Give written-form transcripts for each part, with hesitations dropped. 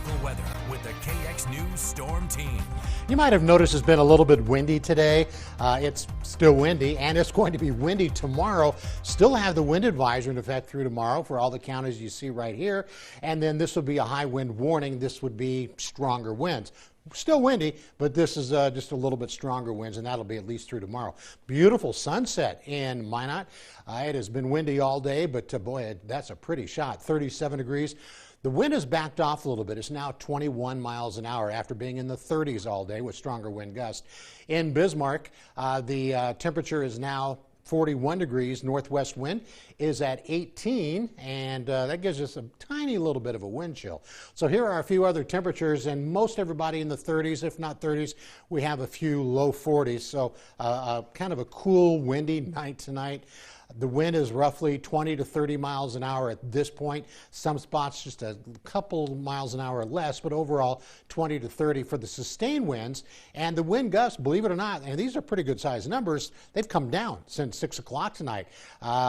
local weather with the KX News Storm Team. You might have noticed it's been a little bit windy today. It's still windy, and it's going to be windy tomorrow. Still have the wind advisory in effect through tomorrow for all the counties you see right here. And then this will be a high wind warning. This would be stronger winds. Still windy, but this is just a little bit stronger winds, and that'll be at least through tomorrow. Beautiful sunset in Minot. It has been windy all day, but boy, that's a pretty shot. 37 degrees. The wind has backed off a little bit. It's now 21 miles an hour after being in the 30s all day with stronger wind gusts. In Bismarck, the temperature is now 41 degrees. Northwest wind is at 18, and that gives us a tiny little bit of a wind chill. So here are a few other temperatures, and most everybody in the 30s, if not 30s. We have a few low 40s, so kind of a cool, windy night tonight. The wind is roughly 20 to 30 miles an hour at this point. Some spots just a couple miles an hour less, but overall 20 to 30 for the sustained winds. And the wind gusts, believe it or not, and these are pretty good sized numbers, they've come down since 6 o'clock tonight.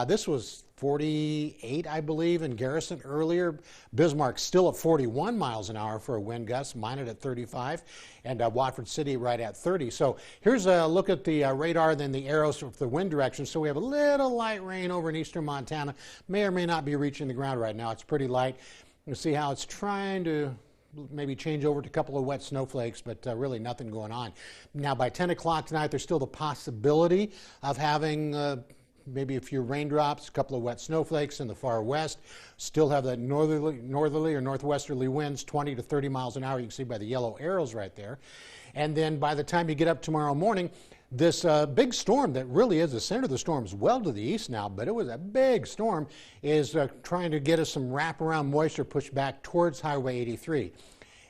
This was 48, I believe, in Garrison earlier. Bismarck still at 41 miles an hour for a wind gust, Minot at 35, and Watford City right at 30. So here's a look at the radar, then the arrows for the wind direction. So we have a little light rain over in eastern Montana. May or may not be reaching the ground right now. It's pretty light. You'll see how it's trying to maybe change over to a couple of wet snowflakes, but really nothing going on. Now by 10 o'clock tonight, there's still the possibility of having maybe a few raindrops, a couple of wet snowflakes in the far west. Still have that northerly or northwesterly winds, 20 to 30 miles an hour. You can see by the yellow arrows right there. And then by the time you get up tomorrow morning, this big storm that really is the center of the storm is well to the east now, but it was a big storm, is trying to get us some wraparound moisture pushed back towards Highway 83.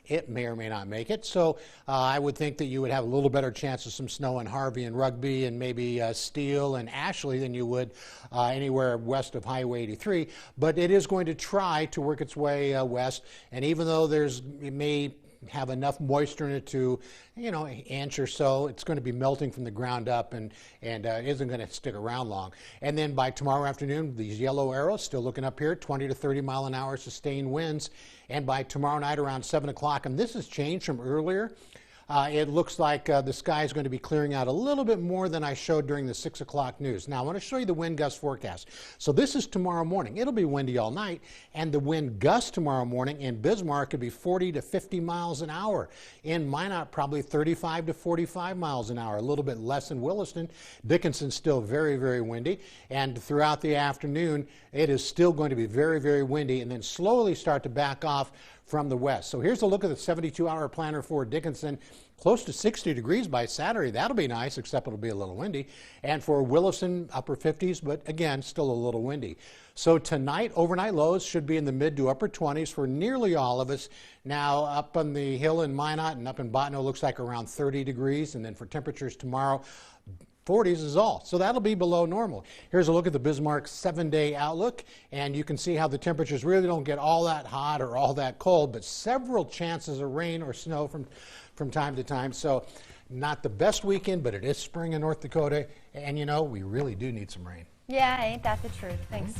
It may or may not make it, so I would think that you would have a little better chance of some snow in Harvey and Rugby and maybe Steele and Ashley than you would anywhere west of Highway 83. But it is going to try to work its way west, and even though it may have enough moisture in it to, an inch or so, it's going to be melting from the ground up and isn't going to stick around long. And then by tomorrow afternoon, these yellow arrows still looking up here, 20 to 30 mile an hour sustained winds. And by tomorrow night around 7 o'clock, and this has changed from earlier, it looks like the sky is going to be clearing out a little bit more than I showed during the 6 o'clock news. Now, I want to show you the wind gust forecast. So this is tomorrow morning. It'll be windy all night, and the wind gust tomorrow morning in Bismarck could be 40 to 50 miles an hour. In Minot, probably 35 to 45 miles an hour, a little bit less in Williston. Dickinson's still very, very windy, and throughout the afternoon, it is still going to be very, very windy, and then slowly start to back off from the west. So here's a look at the 72-hour planner for Dickinson. Close to 60 degrees by Saturday. That'll be nice, except it'll be a little windy. And for Williston, upper 50s, but again, still a little windy. So tonight, overnight lows should be in the mid to upper 20s for nearly all of us. Now, up on the hill in Minot and up in Bottineau, looks like around 30 degrees. And then for temperatures tomorrow, 40s is all. So that'll be below normal. Here's a look at the Bismarck 7-day outlook, and you can see how the temperatures really don't get all that hot or all that cold, but several chances of rain or snow from time to time. So not the best weekend, but it is spring in North Dakota, and we really do need some rain. Yeah, ain't that the truth? Thanks.